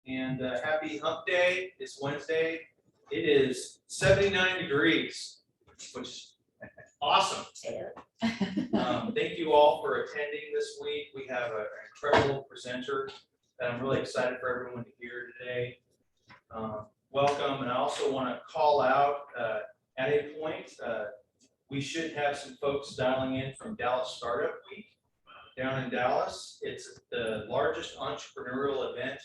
and happy hump day. It's Wednesday. It is 79 degrees, which is awesome. Thank you all for attending this week. We have an incredible presenter that I'm really excited for everyone to hear today. Welcome, and I also want to call out at a point, we should have some folks dialing in from Dallas Startup Week down in Dallas. It's the largest entrepreneurial event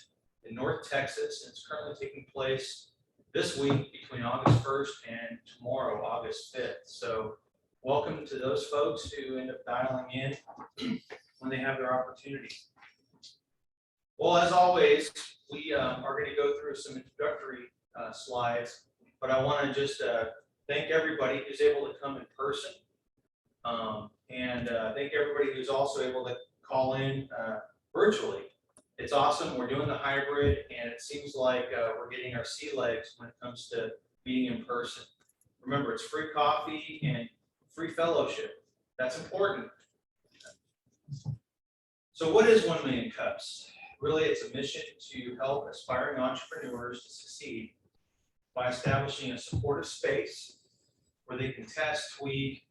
in North Texas. It's currently taking place this week between August 1st and tomorrow, August 5th. So welcome to those folks who end up dialing in when they have their opportunity. Well, as always, we are going to go through some introductory slides, but I want to just thank everybody who's able to come in person, and thank everybody who's also able to call in virtually. It's awesome. We're doing the hybrid, and it seems like we're getting our sea legs when it comes to meeting in person. Remember, it's free coffee and free fellowship. That's important. So what is 1 Million Cups? Really, it's a mission to help aspiring entrepreneurs to succeed by establishing a supportive space where they can test, tweak,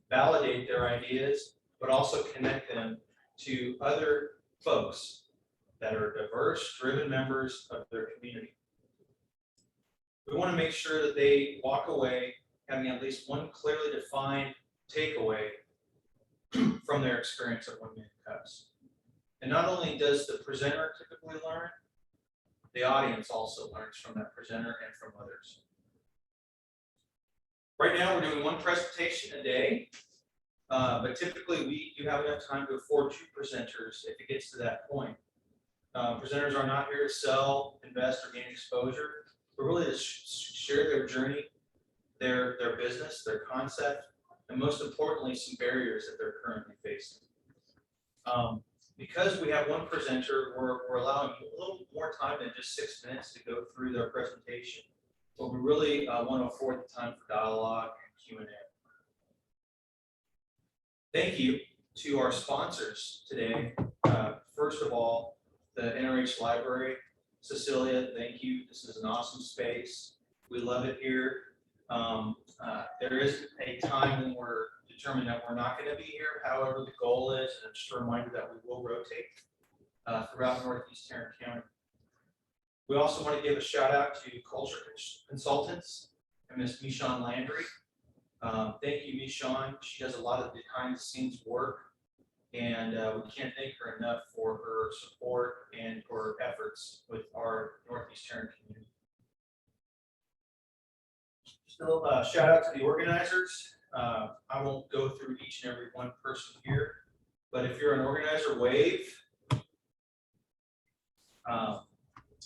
validate their ideas, but also connect them to other folks that are diverse, driven members of their community. We want to make sure that they walk away having at least one clearly defined takeaway from their experience at 1 Million Cups. And not only does the presenter typically learn, the audience also learns from that presenter and from others. Right now, we're doing one presentation a day, but typically we do have enough time to afford 2 presenters if it gets to that point. Presenters are not here to sell, invest, or gain exposure, but really to share their journey, their business, their concept, and most importantly, some barriers that they're currently facing. Because we have one presenter, we're allowing a little more time than just 6 minutes to go through their presentation, but we really want to afford the time for dialogue and Q&A. Thank you to our sponsors today. First of all, the NRH Library. Cecilia, thank you. This is an awesome space. We love it here. There is a time when we're determined that we're not going to be here. However, the goal is, and just a reminder that we will rotate throughout Northeast Tarrant County. We also want to give a shout out to Culture Consultants and Ms. Michonne Landry. Thank you, Michonne. She does a lot of behind the scenes work, and we can't thank her enough for her support and for her efforts with our Northeast Tarrant community. Still, shout out to the organizers. I won't go through each and every one person here, but if you're an organizer, wave.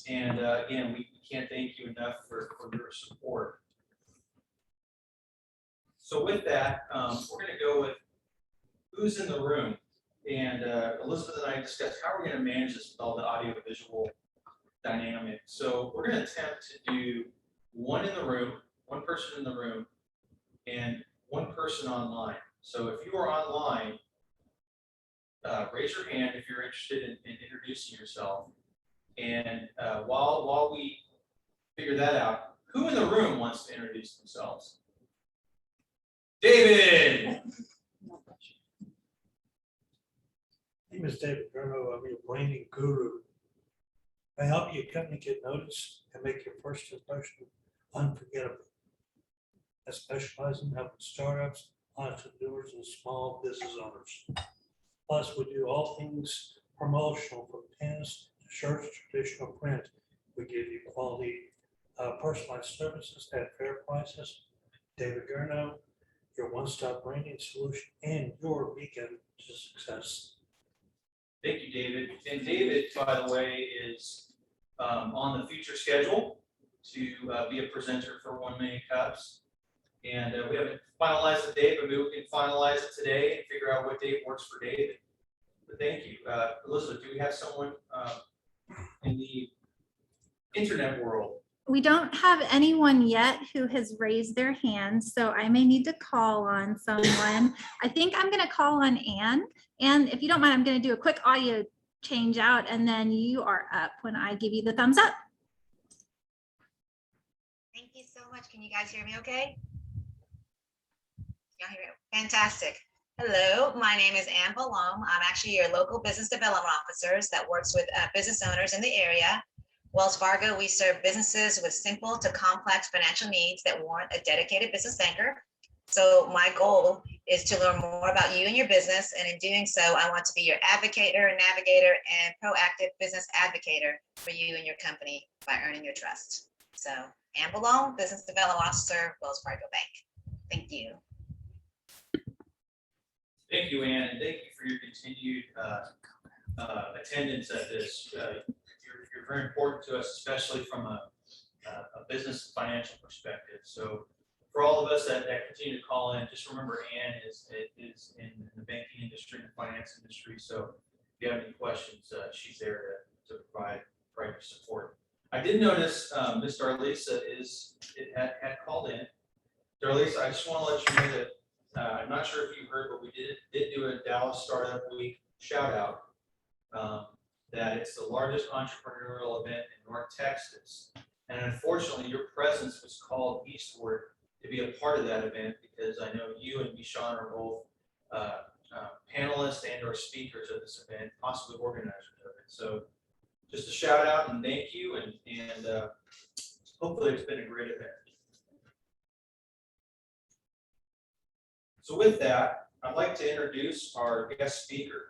And again, we can't thank you enough for your support. So with that, we're going to go with who's in the room. And Elizabeth and I discussed how we're going to manage this with all the audio-visual dynamic. So we're going to attempt to do one person in the room, and one person online. So if you are online, raise your hand if you're interested in introducing yourself. And while we figure that out, who in the room wants to introduce themselves? David! My name is David Gurno. I'm your branding guru. I help your company get noticed and make your first impression unforgettable. I specialize in helping startups, entrepreneurs, and small business owners. Plus, we do all things promotional, from pins to shirts, traditional print. We give you quality, personalized services at fair prices. David Gurno, your one-stop branding solution and your beacon to success. Thank you, David. And David, by the way, is on the future schedule to be a presenter for 1 Million Cups. And we haven't finalized the date, but maybe we can finalize it today and figure out what date works for David. But thank you. Elizabeth, do we have someone in the internet world? We don't have anyone yet who has raised their hand, so I may need to call on someone. I think I'm going to call on Anne. And if you don't mind, I'm going to do a quick audio change out, and then you are up when I give you the thumbs up. Thank you so much. Can you guys hear me okay? Y'all hear me? Fantastic. Hello, my name is Ann Palom. I'm actually your local business development officer that works with business owners in the area. Wells Fargo, we serve businesses with simple to complex financial needs that warrant a dedicated business banker. So my goal is to learn more about you and your business. And in doing so, I want to be your advocator, navigator, and proactive business advocator for you and your company by earning your trust. So Ann Palom, Business Development Officer, Wells Fargo Bank. Thank you. Thank you, Ann, and thank you for your continued attendance at this. You're very important to us, especially from a business and financial perspective. So for all of us that continue to call in, just remember Ann is in the banking industry and the finance industry. So if you have any questions, she's there to provide your support. I did notice Ms. Darlisa had called in. Darlisa, I just want to let you know that I'm not sure if you heard, but we did do a Dallas Startup Week shout out. That it's the largest entrepreneurial event in North Texas. And unfortunately, your presence was called eastward to be a part of that event because I know you and Mishan are both panelists and or speakers of this event, possibly organizers of it. So just a shout out and thank you, and hopefully it's been a great event. So with that, I'd like to introduce our guest speaker,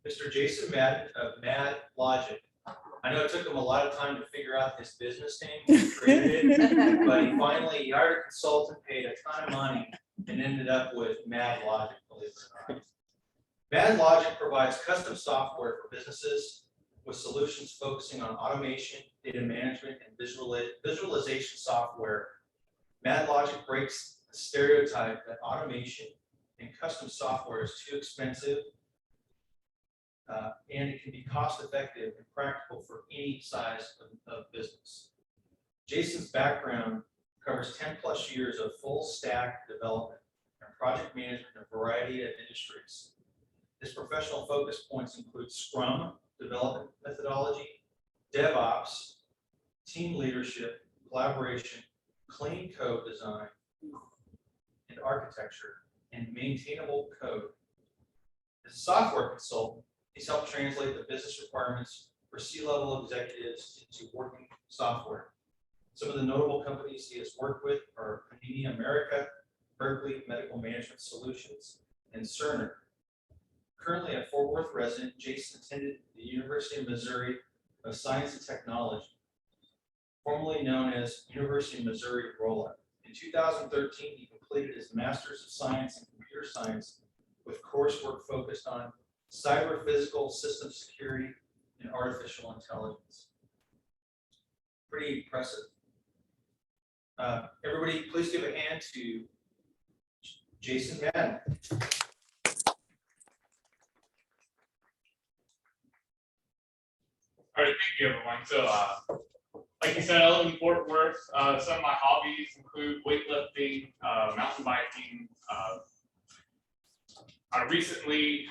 Mr. Jason Madden of Mad Logic. I know it took him a lot of time to figure out his business name when he created it, but he finally hired a consultant, paid a ton of money, and ended up with Mad Logic, believe it or not. Mad Logic provides custom software for businesses with solutions focusing on automation, data management, and visualization software. Mad Logic breaks the stereotype that automation and custom software is too expensive, and it can be cost effective and practical for any size of business. Jason's background covers 10 plus years of full stack development and project management in a variety of industries. His professional focus points include Scrum, development methodology, DevOps, team leadership, collaboration, clean code design, and architecture, and maintainable code. As a software consultant, he's helped translate the business requirements for C-level executives into working software. Some of the notable companies he has worked with are Panini America, Berkeley Medical Management Solutions, and Cerner. Currently a Fort Worth resident, Jason attended the University of Missouri of Science and Technology, formerly known as University of Missouri Rolla. In 2013, he completed his Master's of Science in Computer Science with coursework focused on cyber physical system security and artificial intelligence. Pretty impressive. Everybody, please give a hand to Jason Madden. All right, thank you, everyone. So, like you said, I live in Fort Worth. Some of my hobbies include weightlifting, mountain biking. Recently,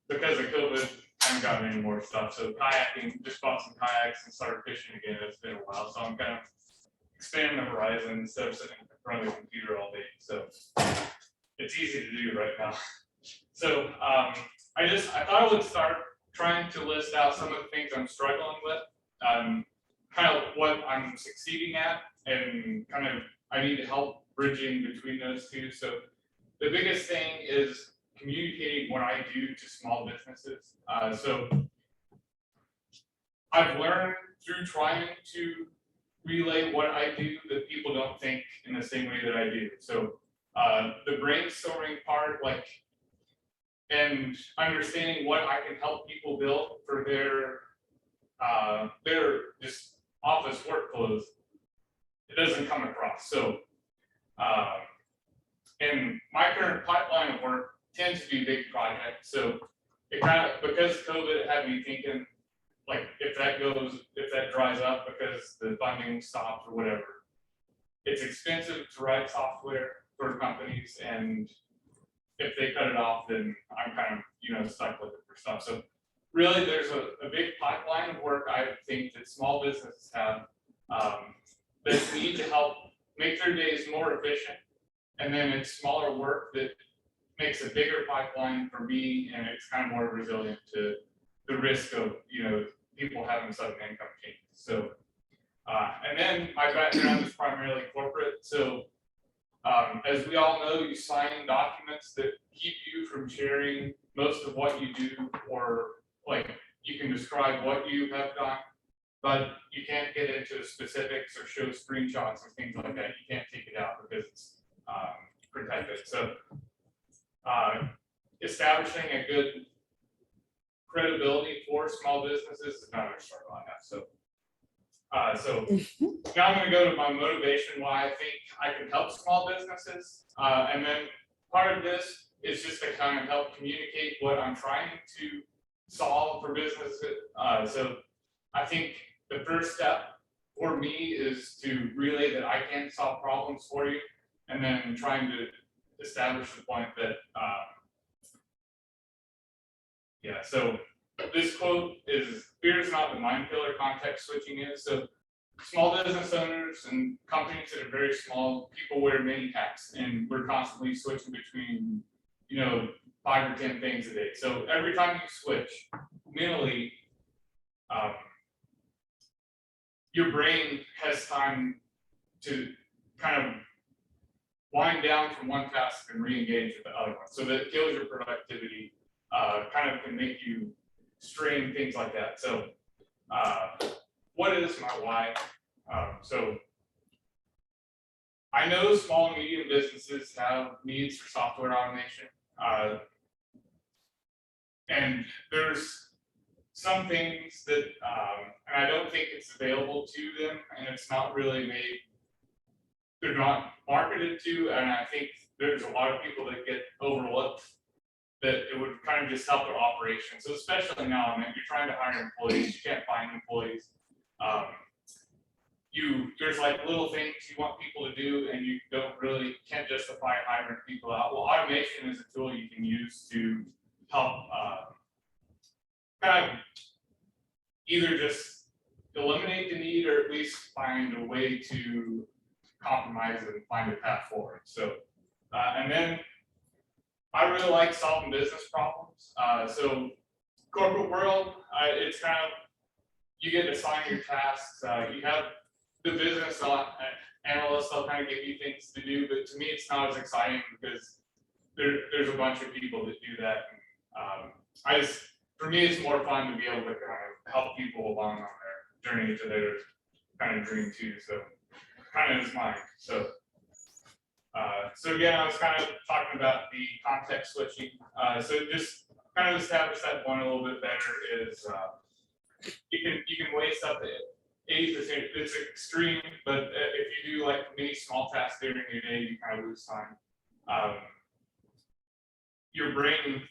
because of COVID, I haven't gotten any more stuff. So kayaking, just bought some kayaks and started fishing again. It's been a while, so I'm kind of expanding the horizon instead of sitting in front of the computer all day. So it's easy to do right now. So I thought I would start trying to list out some of the things I'm struggling with, kind of what I'm succeeding at, and kind of I need help bridging between those two. So the biggest thing is communicating what I do to small businesses. So I've learned through trying to relay what I do that people don't think in the same way that I do. So the brainstorming part, and understanding what I can help people build for their just office workflows, it doesn't come across. So and my current pipeline of work tends to be big projects. So it kind of, because COVID had me thinking, like, if that dries up because the funding stops or whatever, it's expensive to write software for companies, and if they cut it off, then I'm kind of, stuck looking for stuff. So really, there's a big pipeline of work I think that small businesses have that need to help make their days more efficient. And then it's smaller work that makes a bigger pipeline for me, and it's kind of more resilient to the risk of, people having sudden income changes. So, and then my background is primarily corporate. So, as we all know, you sign documents that keep you from sharing most of what you do, or like you can describe what you have done, but you can't get into specifics or show screenshots or things like that. You can't take it out because it's protected. So establishing a good credibility for small businesses is another struggle I have. So now I'm going to go to my motivation why I think I can help small businesses, and then part of this is just to kind of help communicate what I'm trying to solve for businesses. So I think the first step for me is to relay that I can solve problems for you, and then trying to establish the point that, so this quote is, fear is not the mind killer, context switching is. So small business owners and companies that are very small, people wear many hats, and we're constantly switching between, 5 or 10 things a day. So every time you switch mentally, your brain has time to kind of wind down from one task and re-engage with the other one. So that kills your productivity, kind of can make you strain, things like that. So what is my why? So I know small and medium businesses have needs for software automation. And there's some things that, and I don't think it's available to them, and it's not really made, they're not marketed to, and I think there's a lot of people that get overlooked that it would kind of just help their operation. So especially now, I mean, you're trying to hire employees, you can't find employees. There's like little things you want people to do, and you can't justify hiring people out. Well, automation is a tool you can use to help kind of either just eliminate the need, or at least find a way to compromise and find a path forward. So, and then I really like solving business problems. So corporate world, it's kind of, you get assigned your tasks. You have the business analysts, they'll kind of give you things to do, but to me, it's not as exciting because there's a bunch of people that do that. And, for me, it's more fun to be able to kind of help people along on their journey to their kind of dream too. So kind of is mine. So, so again, I was kind of talking about the context switching. So just kind of establish that one a little bit better is you can waste up to 80%. It's extreme, but if you do like many small tasks during your day, you kind of lose time. Your brain,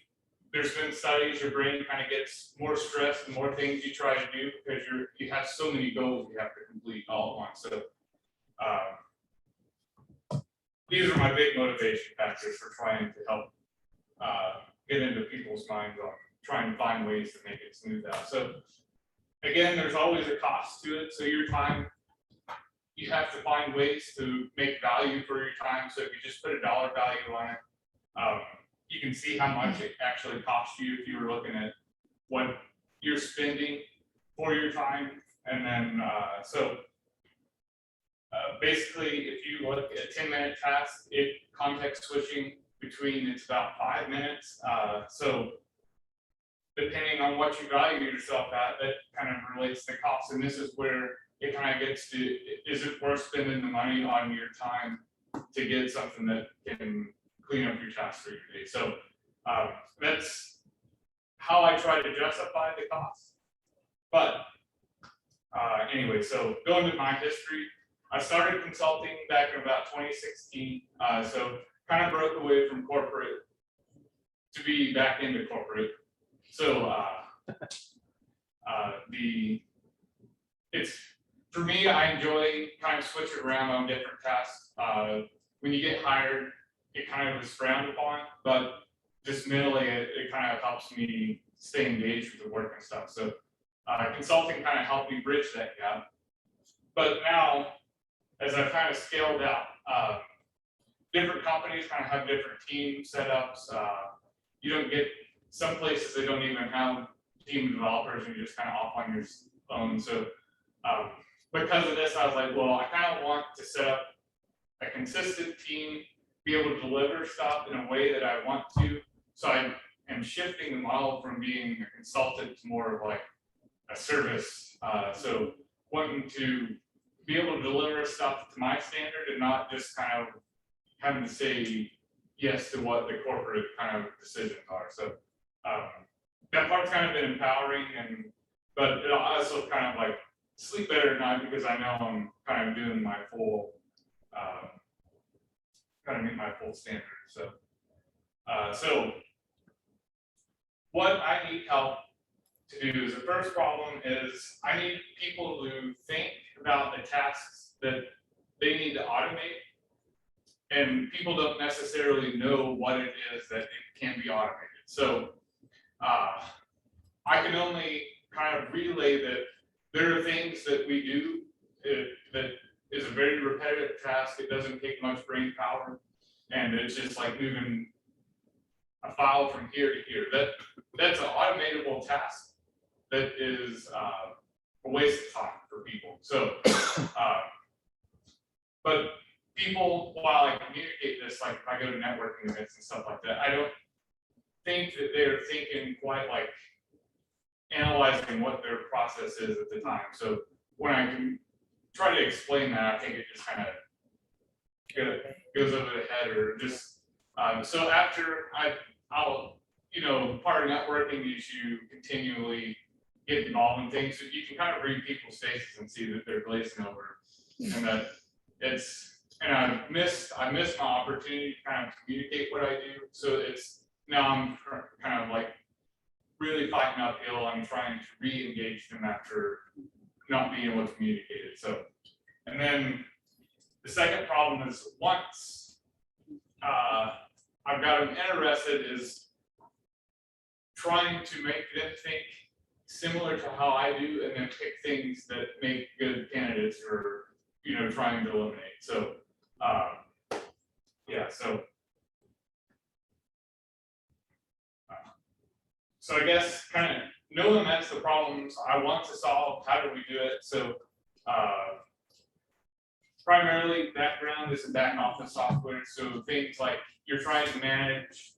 there's been studies, your brain kind of gets more stressed the more things you try to do because you have so many goals you have to complete all at once. So these are my big motivation factors for trying to help get into people's minds on trying to find ways to make it smooth out. So again, there's always a cost to it. So your time, you have to find ways to make value for your time. So if you just put a dollar value on it, you can see how much it actually costs you if you were looking at what you're spending for your time. And then, basically, if you look at a 10-minute task, context switching between, it's about 5 minutes. So depending on what you value yourself at, that kind of relates to cost. And this is where it kind of gets to, is it worth spending the money on your time to get something that can clean up your tasks for your day? So that's how I try to justify the cost. But anyway, so going to my history, I started consulting back in about 2016. So kind of broke away from corporate to be back into corporate. So it's, for me, I enjoy kind of switching around on different tasks. When you get hired, it kind of is frowned upon, but just mentally, it kind of helps me stay engaged with the work and stuff. So consulting kind of helped me bridge that gap. But now, as I've kind of scaled out, different companies kind of have different team setups. You don't get, some places they don't even have team developers, and you're just kind of off on your own. So because of this, I was like, well, I kind of want to set up a consistent team, be able to deliver stuff in a way that I want to. So I am shifting the model from being a consultant to more of like a service. So wanting to be able to deliver stuff to my standard and not just kind of having to say yes to what the corporate kind of decisions are. So that part's kind of been empowering, but it also kind of like sleep better at night because I know I'm kind of doing my full, kind of meet my full standard. So, so what I need help to do is, the first problem is I need people to think about the tasks that they need to automate, and people don't necessarily know what it is that it can be automated. So I can only kind of relay that there are things that we do that is a very repetitive task. It doesn't take much brain power, and it's just like moving a file from here to here. That's an automatable task that is a waste of time for people. So, but people, while I communicate this, like if I go to networking events and stuff like that, I don't think that they're thinking quite like analyzing what their process is at the time. So when I can try to explain that, I think it just kind of goes over the head, or just so after I'll part of networking is you continually get involved in things, so you can kind of read people's faces and see that they're glazing over, and that I missed my opportunity to kind of communicate what I do. So now I'm kind of like really fighting uphill. I'm trying to re-engage them after not being able to communicate it. So, and then the second problem is, once I've got them interested, is trying to make them think similar to how I do, and then pick things that make good candidates for trying to eliminate. So yeah, so I guess kind of knowing that's the problems I want to solve, how do we do it? So primarily background is in back office software. So things like you're trying to manage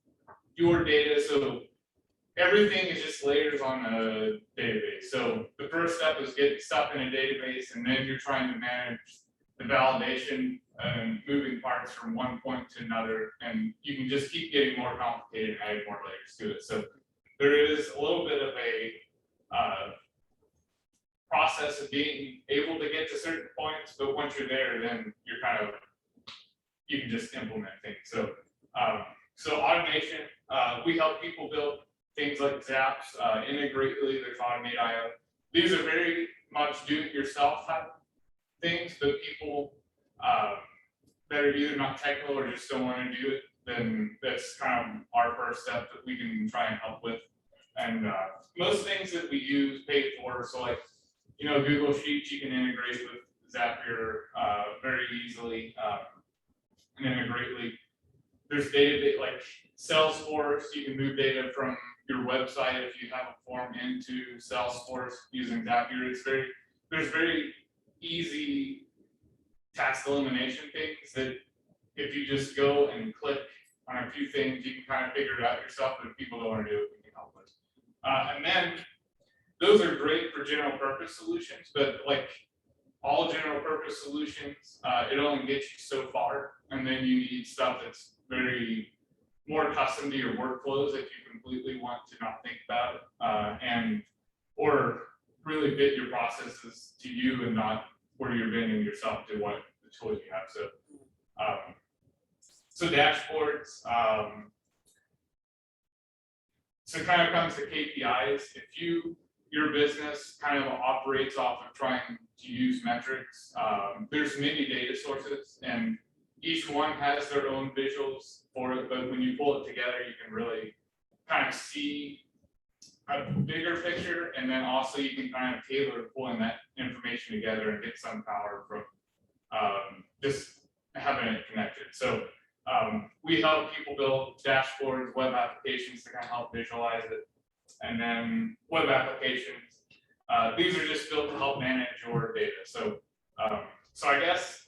your data. So everything is just layers on a database. So the first step is getting stuff in a database, and then you're trying to manage the validation and moving parts from one point to another. And you can just keep getting more complicated and adding more layers to it. So there is a little bit of a process of being able to get to certain points, but once you're there, then you're you can just implement things. So so automation, we help people build things like Zaps, Integrately, there's Automate.io. These are very much do-it-yourself type things, but people that are either not technical or just don't want to do it, then that's kind of our first step that we can try and help with. And most things that we use pay for, so like Google Sheets, you can integrate with Zapier very easily and Integrately. There's database like Salesforce, you can move data from your website if you have a form into Salesforce using Zapier. There's very easy task elimination things that if you just go and click on a few things, you can kind of figure it out yourself, but if people don't want to do it, we can help with. And then those are great for general purpose solutions, but like all general purpose solutions, it only gets you so far, and then you need stuff that's very more custom to your workflows if you completely want to not think about it, or really fit your processes to you and not where you're bending yourself to what the tools you have. So dashboards. So it kind of comes to KPIs. If your business kind of operates off of trying to use metrics, there's many data sources, and each one has their own visuals for it, but when you pull it together, you can really kind of see a bigger picture, and then also you can kind of tailor pulling that information together and get some power from just having it connected. So we help people build dashboards, web applications to kind of help visualize it, and then web applications. These are just built to help manage your data. So so I guess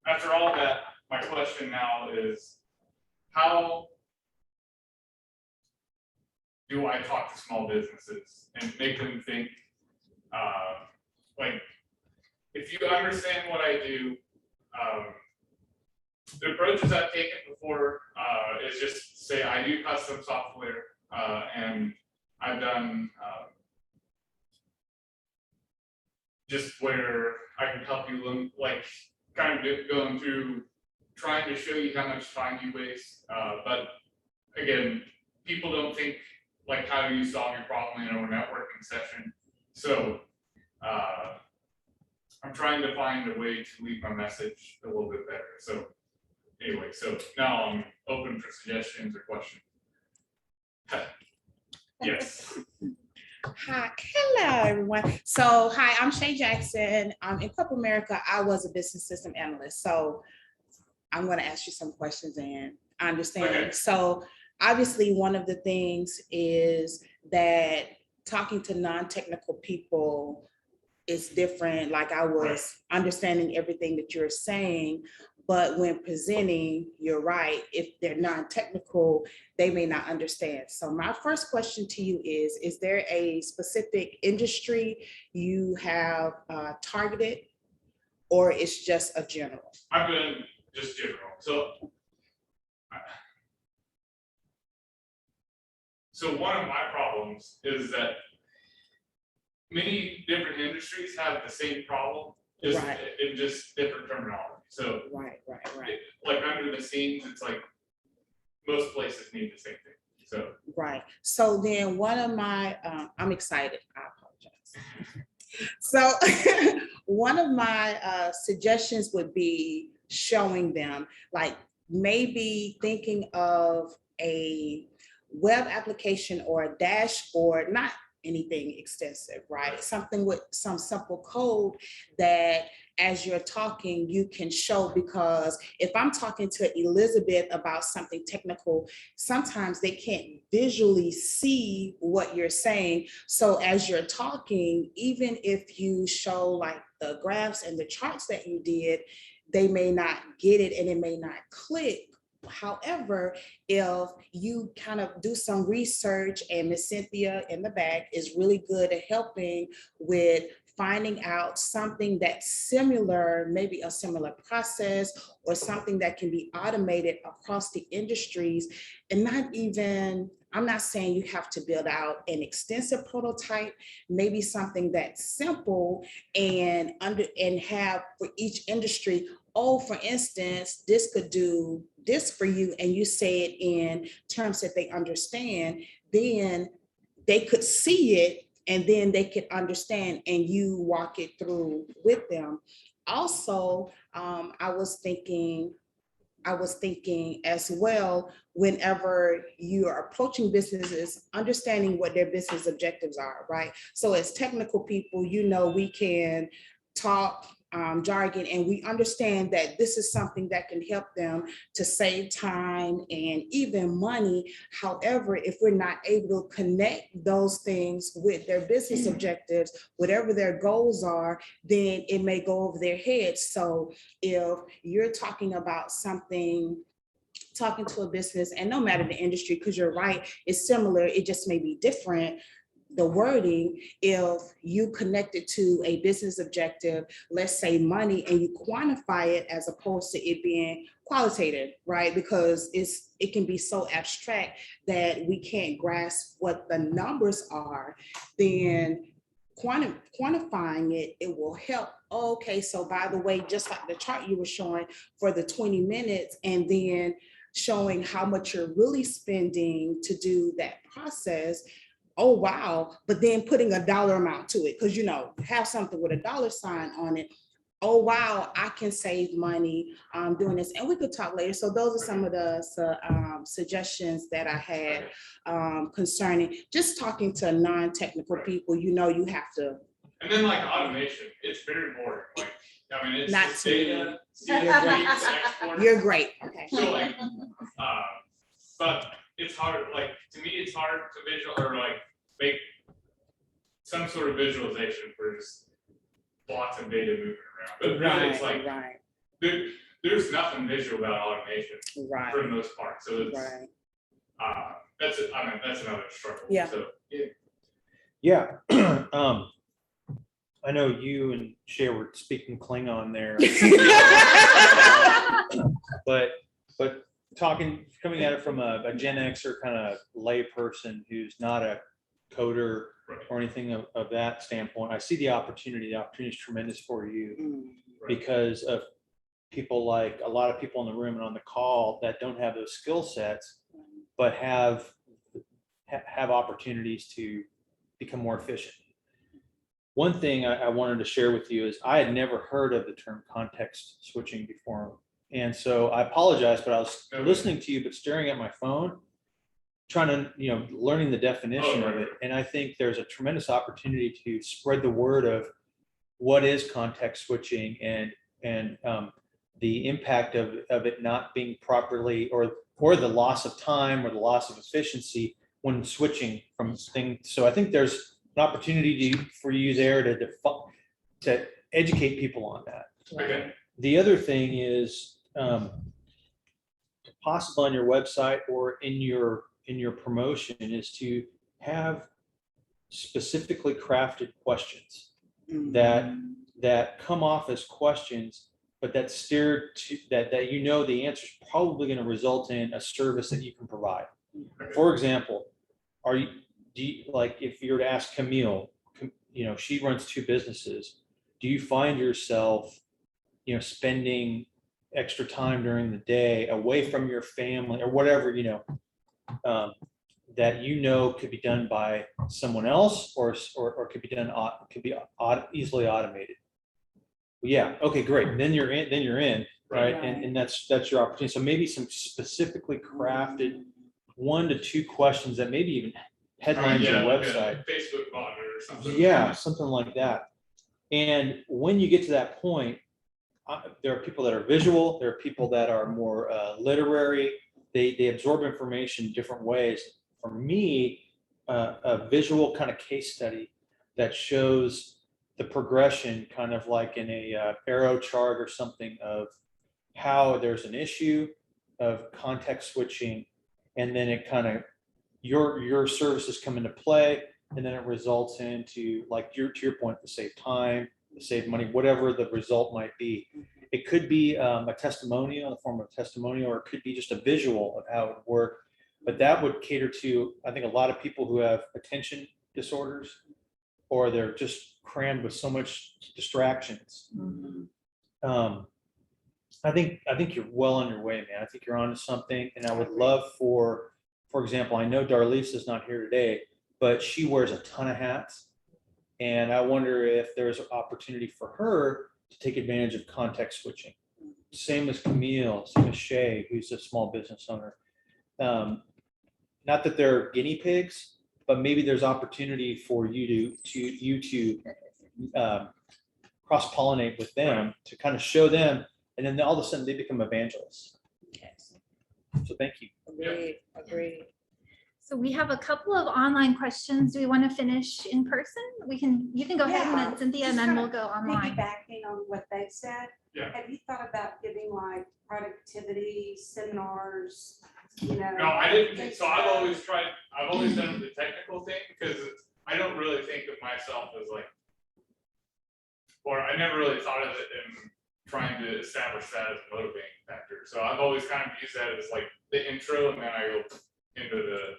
after all that, my question now is, how do I talk to small businesses and make them think, like, if you understand what I do, the approaches I've taken before is just say I do custom software, and I've done just where I can help you learn, like kind of going through trying to show you how much time you waste. But again, people don't think like, how do you solve your problem in a networking session? So I'm trying to find a way to leave my message a little bit better. So anyway, so now I'm open for suggestions or questions. Yes. Hi, hello everyone. So hi, I'm Shay Jackson. In corporate America, I was a business system analyst. So I'm going to ask you some questions and I understand. Okay. So obviously one of the things is that talking to non-technical people is different. Like I was understanding everything that you're saying, but when presenting, you're right. If they're non-technical, they may not understand. So my first question to you is there a specific industry you have targeted, or it's just a general? I've been just general. So one of my problems is that many different industries have the same problem, just Right. in just different terminology. So Right. like under the scenes, it's like most places need the same thing. So Right. So then one of my, I'm excited, I apologize. So one of my suggestions would be showing them, like maybe thinking of a web application or a dashboard, not anything extensive, right? Something with some simple code that as you're talking, you can show, because if I'm talking to Elizabeth about something technical, sometimes they can't visually see what you're saying. So as you're talking, even if you show like the graphs and the charts that you did, they may not get it and it may not click. However, if you kind of do some research, and Miss Cynthia in the back is really good at helping with finding out something that's similar, maybe a similar process or something that can be automated across the industries, and not even, I'm not saying you have to build out an extensive prototype, maybe something that's simple and have for each industry, oh, for instance, this could do this for you, and you say it in terms that they understand, then they could see it and then they could understand, and you walk it through with them. Also, I was thinking as well, whenever you are approaching businesses, understanding what their business objectives are, right? So as technical people, we can talk jargon, and we understand that this is something that can help them to save time and even money. However, if we're not able to connect those things with their business objectives, whatever their goals are, then it may go over their heads. So if you're talking about something, talking to a business, and no matter the industry, because you're right, it's similar, it just may be different, the wording, if you connect it to a business objective, let's say money, and you quantify it as opposed to it being qualitative, right? Because it can be so abstract that we can't grasp what the numbers are, then quantifying it will help. Okay, so by the way, just like the chart you were showing for the 20 minutes, and then showing how much you're really spending to do that process. Oh, wow. But then putting a dollar amount to it, because have something with a dollar sign on it. oh, wow, I can save money doing this. And we could talk later. So those are some of the suggestions that I had concerning just talking to non-technical people. You know, you have to. And then like automation, it's very boring. Like, I mean, it's Not just to data, see You're the great. tweets, export. You're great. Okay. So like, but it's hard, like, to me, it's hard to visual or like make some sort of visualization for just lots of data moving around. But really, it's like, Right, there's nothing visual about automation right, for the most part. So it's, right. that's another struggle. Yeah. So, Yeah. I know you and Shay were speaking Klingon there, but coming at it from a Gen Xer kind of lay person who's not a coder or anything of that standpoint, I see the opportunity. The opportunity is tremendous for you because of people like a lot of people in the room and on the call that don't have those skill sets, but have opportunities to become more efficient. One thing I wanted to share with you is I had never heard of the term context switching before. And so I apologize, but I was listening to you, but staring at my phone, trying to, learning the definition of it. And I think there's a tremendous opportunity to spread the word of what is context switching and the impact of it not being properly or the loss of time or the loss of efficiency when switching from things. So I think there's an opportunity for you there to educate people on that. okay. The other thing is possible on your website or in your promotion is to have specifically crafted questions that come off as questions, but that steer to that the answer is probably going to result in a service that you can provide. For example, do you, like if you were to ask Camille, she runs 2 businesses. Do you find yourself, spending extra time during the day away from your family or whatever, that could be done by someone else or could be done, easily automated? Yeah. Okay, great. Then you're in, right? And that's your opportunity. So maybe some specifically crafted 1 to 2 questions that maybe even headlines your like website. a Facebook bot or something. Yeah, something like that. And when you get to that point, there are people that are visual. There are people that are more literary. They absorb information different ways. For me, a visual kind of case study that shows the progression, kind of like in a arrow chart or something, of how there's an issue of context switching, and then it kind of your services come into play, and then it results into, like to your point, to save time, to save money, whatever the result might be. It could be a testimonial in the form of a testimonial, or it could be just a visual of how it would work. But that would cater to, I think, a lot of people who have attention disorders, or they're just crammed with so much distractions. I think you're well on your way, man. I think you're onto something, and I would love for example, I know Darlise is not here today, but she wears a ton of hats, and I wonder if there's an opportunity for her to take advantage of context switching. Same as Camille, same as Shay, who's a small business owner. Not that they're guinea pigs, but maybe there's opportunity for you to cross-pollinate with them, to kind of show them, and then all of a sudden they become evangelists. Yes. So thank you. Agreed. So we have a couple of online questions. Do we want to finish in person? You can go ahead and then Cynthia, and then we'll go online. Piggybacking on what they said. Yeah. Have you thought about giving like productivity seminars, No, I didn't think so. I've always done the technical thing, because I don't really think of myself as like, or I never really thought of it in trying to establish that as a motivating factor. So I've always kind of used that as like the intro, and then I go into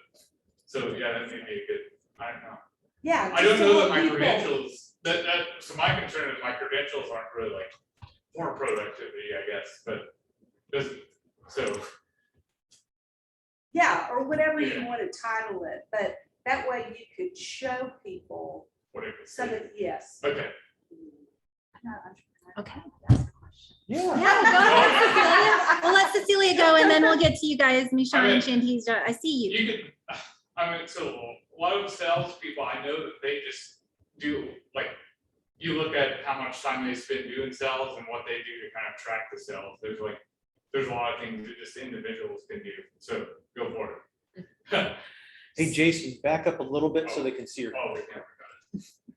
so yeah, that may be a good, I don't know. Yeah. I don't just to know that help my people. credentials, so my concern is my credentials aren't really like for productivity, I guess, but so. Yeah, or whatever you Yeah. want to title it, but that way you could show people Whatever. some of, yes. Okay, I'm not entrepreneur. Okay. Yeah. Yeah, go ahead, Cecilia. We'll let Cecilia go and then we'll get to you guys, Michonne and Shantice. I see you. You could, I mean, so a lot of the salespeople, I know that they just do, like, you look at how much time they spend doing sales and what they do to kind of track the sales. There's a lot of things that just individuals can do. So go for it. Hey, Jason, back up a little bit so they can see your. Oh, yeah.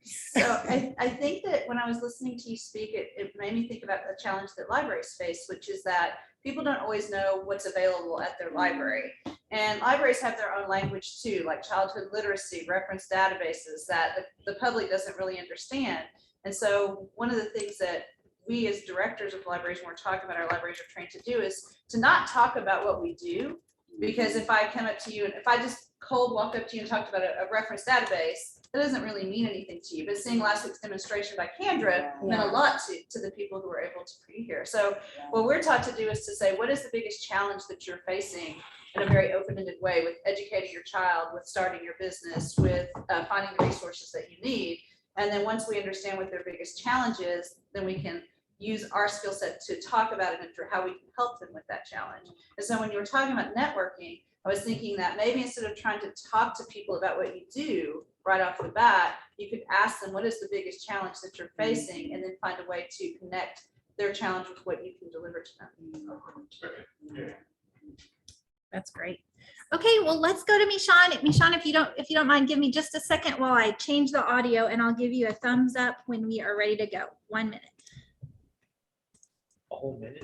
So I think that when I was listening to you speak, it made me think about the challenge that libraries face, which is that people don't always know what's available at their library. And libraries have their own language too, like childhood literacy, reference databases that the public doesn't really understand. And so one of the things that we as directors of libraries, when we're talking about our libraries are trained to do, is to not talk about what we do. Because if I come up to you and if I just cold walk up to you and talked about a reference database, that doesn't really mean anything to you. But seeing last week's demonstration by Kendra meant a lot to the people who were able to be here. So what we're taught to do is to say, what is the biggest challenge that you're facing in a very open-ended way with educating your child, with starting your business, with finding the resources that you need. And then once we understand what their biggest challenge is, then we can use our skill set to talk about it and for how we can help them with that challenge. And so when you were talking about networking, I was thinking that maybe instead of trying to talk to people about what you do right off the bat, you could ask them, what is the biggest challenge that you're facing? And then find a way to connect their challenge with what you can deliver to them. Yeah. That's great. Okay, well, let's go to Michonne. Michonne, if you don't mind, give me just a second while I change the audio and I'll give you a thumbs up when we are ready to go. 1 minute. A whole minute.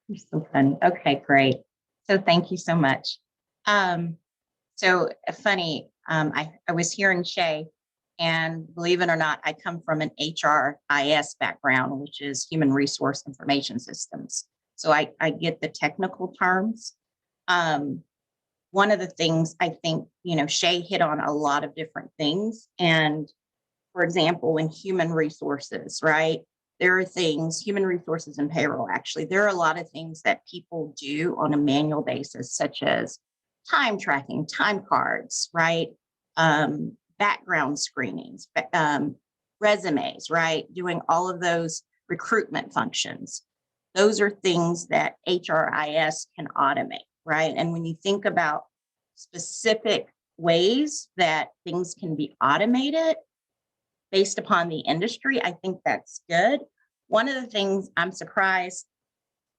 You're so funny. Okay, great. So thank you so much. So funny, I was hearing Shay, and believe it or not, I come from an HRIS background, which is Human Resource Information Systems. So I get the technical terms. One of the things I think, Shay hit on a lot of different things. And for example, in human resources, right? There are things, human resources and payroll, actually, there are a lot of things that people do on a manual basis, such as time tracking, time cards, right? Background screenings, resumes, right? Doing all of those recruitment functions. Those are things that HRIS can automate, right? And when you think about specific ways that things can be automated, based upon the industry, I think that's good. One of the things I'm surprised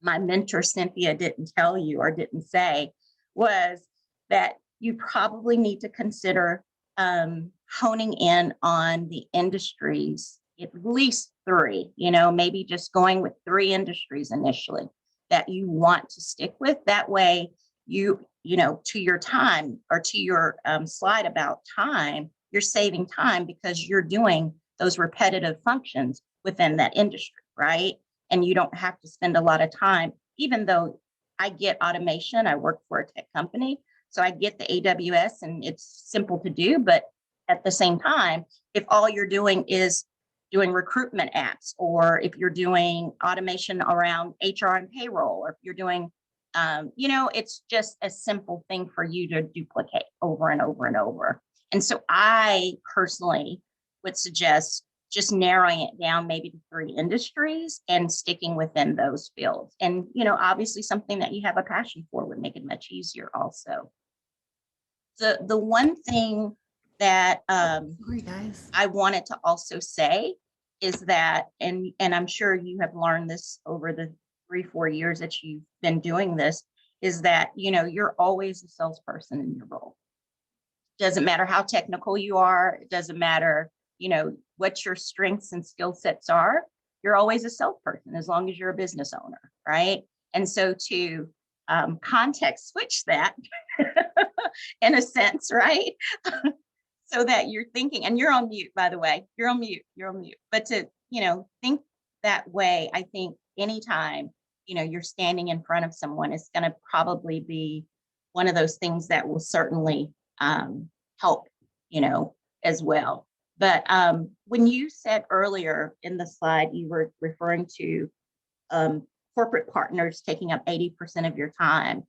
my mentor Cynthia didn't tell you or didn't say was that you probably need to consider honing in on the industries, at least 3, maybe just going with 3 industries initially that you want to stick with. That way you to your time or to your slide about time, you're saving time because you're doing those repetitive functions within that industry, right? And you don't have to spend a lot of time, even though I get automation, I work for a tech company, so I get the AWS and it's simple to do, but at the same time, if all you're doing is doing recruitment apps, or if you're doing automation around HR and payroll, or if you're doing, it's just a simple thing for you to duplicate over and over and over. And so I personally would suggest just narrowing it down maybe to 3 industries and sticking within those fields. And, obviously something that you have a passion for would make it much easier also. The one thing that Sorry, guys. I wanted to also say is that, and I'm sure you have learned this over the 3-4 years that you've been doing this, is that, you're always a salesperson in your role. Doesn't matter how technical you are. It doesn't matter, what your strengths and skill sets are. You're always a salesperson as long as you're a business owner, right? And so to context switch that in a sense, right? So that you're thinking, and you're on mute, by the way, you're on mute. But to, think that way, I think anytime, you're standing in front of someone, it's going to probably be one of those things that will certainly help, as well. But when you said earlier in the slide, you were referring to corporate partners taking up 80% of your time.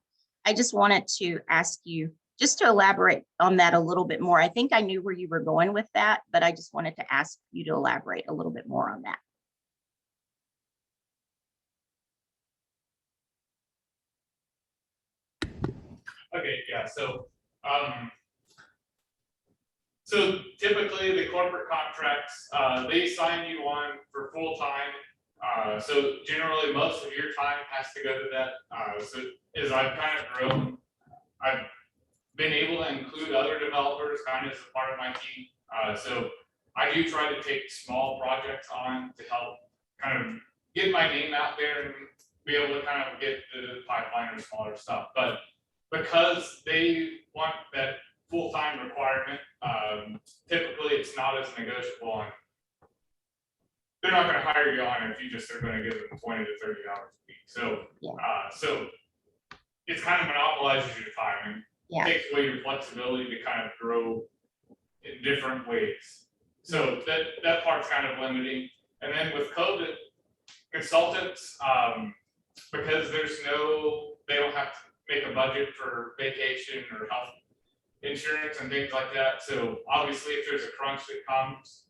I just wanted to ask you, just to elaborate on that a little bit more, I think I knew where you were going with that, but I just wanted to ask you to elaborate a little bit more on that. Okay, yeah, so typically the corporate contracts, they sign you on for full time. So generally most of your time has to go to that. So as I've kind of grown, I've been able to include other developers kind of as a part of my team. So I do try to take small projects on to help kind of get my name out there and be able to kind of get the pipeline or smaller stuff. But because they want that full-time requirement, typically it's not as negotiable on. They're not gonna hire you on if you just are gonna give them 20 to 30 hours a week. So, so it's kind of monopolizes your time and takes away your flexibility to kind of grow in different ways. So that part's kind of limiting. And then with COVID, consultants, because they don't have to make a budget for vacation or health insurance and things like that. So obviously if there's a crunch that comes,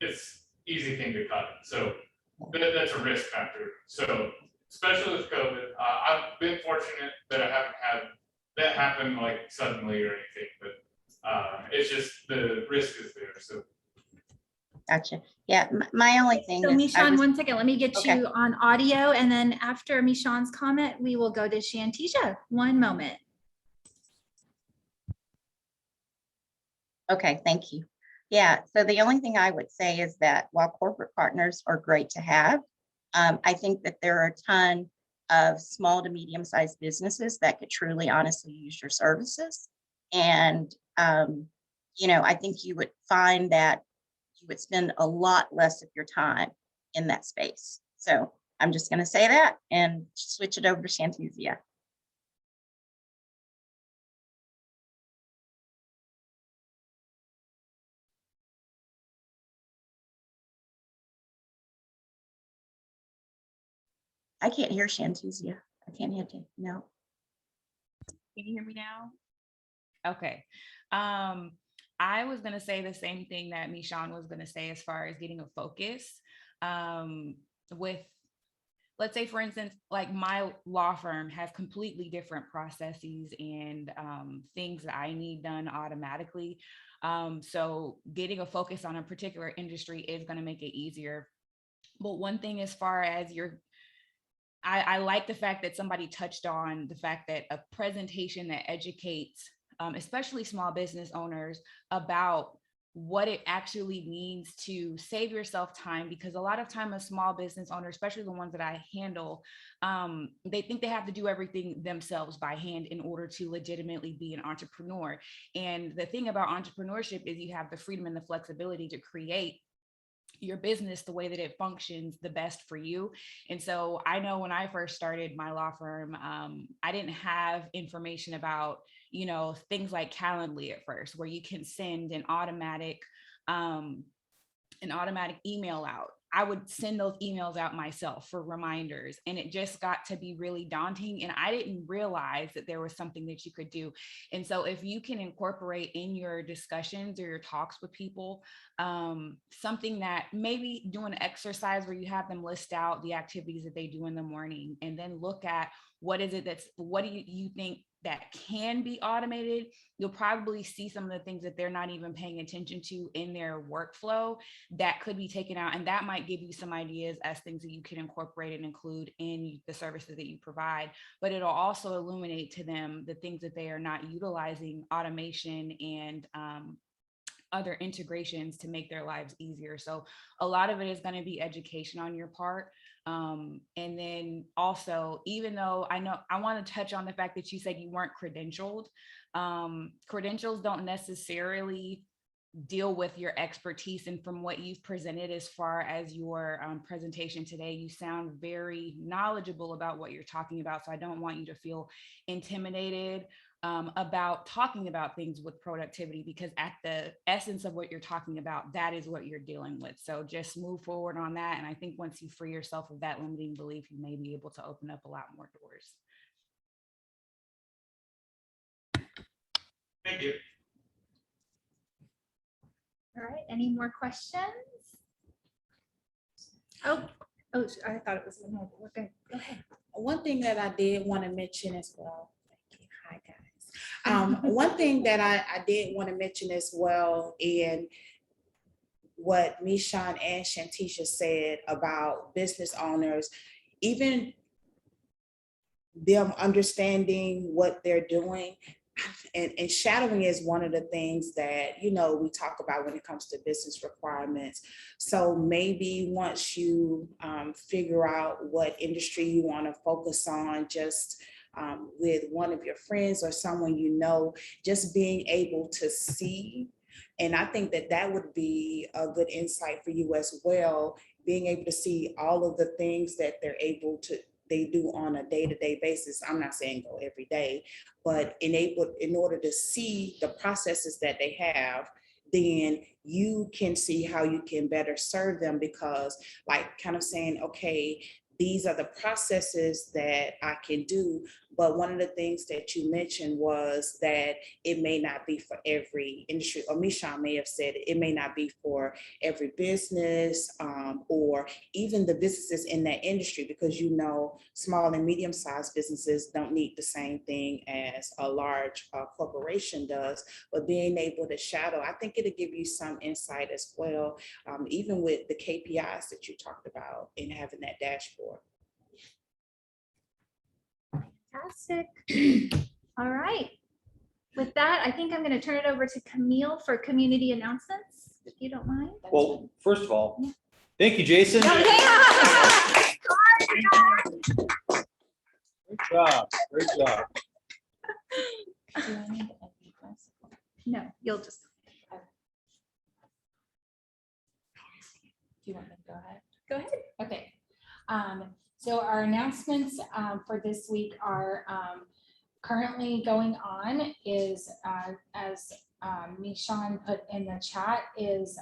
it's easy thing to cut. So that's a risk factor. So especially with COVID, I've been fortunate that I haven't had that happen like suddenly or anything, but it's just the risk is there. So. Gotcha. Yeah, my only thing So is. Michon, one second, let me get Okay. you on audio, and then after Michon's comment, we will go to Shantisha. One moment. Okay, thank you. Yeah, so the only thing I would say is that while corporate partners are great to have, I think that there are a ton of small to medium-sized businesses that could truly honestly use your services. And, I think you would find that you would spend a lot less of your time in that space. So I'm just going to say that and switch it over to Shantizia. I can't hear Shantizia. I can't hear you. No. Can you hear me now? Okay. I was going to say the same thing that Michon was going to say as far as getting a focus with, let's say, for instance, like my law firm has completely different processes and things that I need done automatically. So getting a focus on a particular industry is going to make it easier. But one thing as far as I like the fact that somebody touched on the fact that a presentation that educates, especially small business owners, about what it actually means to save yourself time, because a lot of time a small business owner, especially the ones that I handle, they think they have to do everything themselves by hand in order to legitimately be an entrepreneur. And the thing about entrepreneurship is you have the freedom and the flexibility to create your business the way that it functions the best for you. And so I know when I first started my law firm, I didn't have information about, things like Calendly at first, where you can send an automatic email out. I would send those emails out myself for reminders, and it just got to be really daunting. And I didn't realize that there was something that you could do. And so if you can incorporate in your discussions or your talks with people, something that maybe do an exercise where you have them list out the activities that they do in the morning, and then look at what do you think that can be automated, you'll probably see some of the things that they're not even paying attention to in their workflow that could be taken out. And that might give you some ideas as things that you can incorporate and include in the services that you provide. But it'll also illuminate to them the things that they are not utilizing automation and other integrations to make their lives easier. So a lot of it is going to be education on your part. And then also, even though I want to touch on the fact that you said you weren't credentialed, credentials don't necessarily deal with your expertise. And from what you've presented as far as your presentation today, you sound very knowledgeable about what you're talking about. So I don't want you to feel intimidated about talking about things with productivity, because at the essence of what you're talking about, that is what you're dealing with. So just move forward on that. And I think once you free yourself of that limiting belief, you may be able to open up a lot more doors. Thank you. All right, any more questions? Oh, I thought it was, no, we're good. Go ahead. One thing that I did want to mention as well. Thank you. Hi, guys. One thing that I did want to mention as well, and what Mishan and Shantisha said about business owners, even them understanding what they're doing. And shadowing is one of the things that, you know, we talk about when it comes to business requirements. So maybe once you figure out what industry you want to focus on, just with one of your friends or someone you know, just being able to see. And I think that that would be a good insight for you as well, being able to see all of the things that they do on a day-to-day basis. I'm not saying go every day, but in order to see the processes that they have, then you can see how you can better serve them, because like kind of saying, okay, these are the processes that I can do. But one of the things that you mentioned was that it may not be for every industry, or Mishan may have said it may not be for every business or even the businesses in that industry, because, you know, small and medium-sized businesses don't need the same thing as a large corporation does. But being able to shadow, I think it'll give you some insight as well, even with the KPIs that you talked about and having that dashboard. Fantastic. All right. With that, I think I'm going to turn it over to Camille for community announcements, if you don't mind. Well, first of all, thank you, Jason. No, yeah. Great job. Great job. No, you'll just. Do you want me to go ahead? Go ahead. Okay. So our announcements for this week are currently going on is, as Mishan put in the chat, is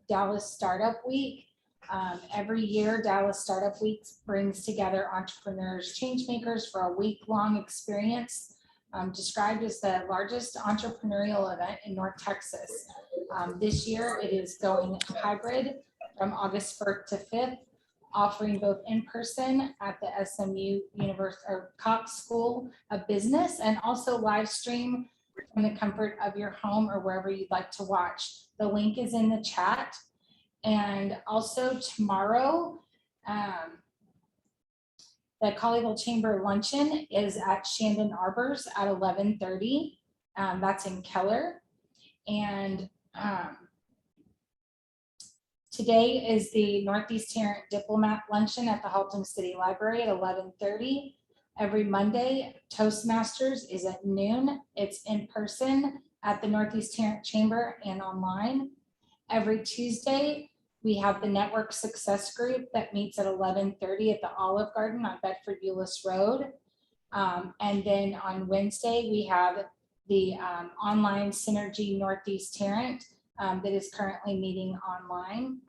Dallas Startup Week. Every year, Dallas Startup Week brings together entrepreneurs, change makers for a week-long experience, described as the largest entrepreneurial event in North Texas. This year, it is going hybrid from August 1st to 5th, offering both in person at the SMU Cox School of Business, and also live stream from the comfort of your home or wherever you'd like to watch. The link is in the chat. And also tomorrow, the Colleyville Chamber Luncheon is at Shandon Arbors at 11:30. That's in Keller. And today is the Northeast Tarrant Diplomat Luncheon at the Haltom City Library at 11:30. Every Monday, Toastmasters is at noon. It's in person at the Northeast Tarrant Chamber and online. Every Tuesday, we have the Network Success Group that meets at 11:30 at the Olive Garden on Bedford Euless Road. And then on Wednesday, we have the online Synergy Northeast Tarrant that is currently meeting online.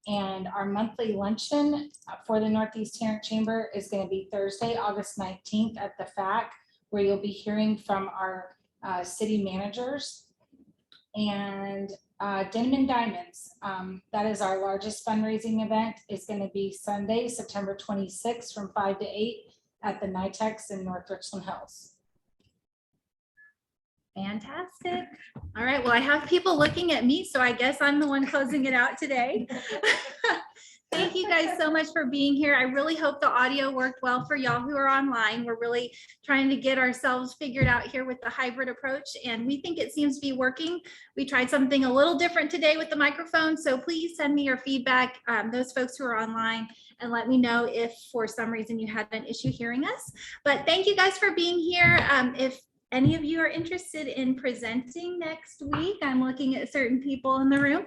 And our monthly luncheon for the Northeast Tarrant Chamber is going to be Thursday, August 19th at the FAC, where you'll be hearing from our city managers. And Denim and Diamonds, that is our largest fundraising event, is going to be Sunday, September 26th from 5 to 8 at the NITEX in North Richland Hills. Fantastic. All right. Well, I have people looking at me, so I guess I'm the one closing it out today. Thank you guys so much for being here. I really hope the audio worked well for y'all who are online. We're really trying to get ourselves figured out here with the hybrid approach, and we think it seems to be working. We tried something a little different today with the microphone, so please send me your feedback, those folks who are online, and let me know if for some reason you had an issue hearing us. But thank you guys for being here. If any of you are interested in presenting next week, I'm looking at certain people in the room.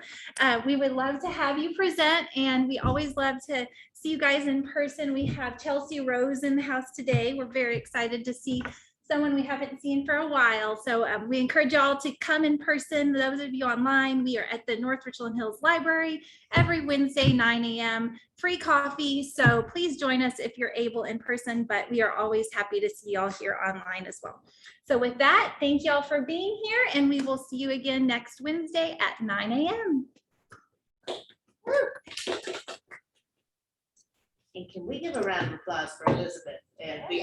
We would love to have you present, and we always love to see you guys in person. We have Chelsea Rose in the house today. We're very excited to see someone we haven't seen for a while. So we encourage y'all to come in person. Those of you online, we are at the North Richland Hills Library every Wednesday, 9 a.m. Free coffee. So please join us if you're able in person, but we are always happy to see y'all here online as well. So with that, thank y'all for being here, and we will see you again next Wednesday at 9 a.m. And can we give a round of applause for Elizabeth and the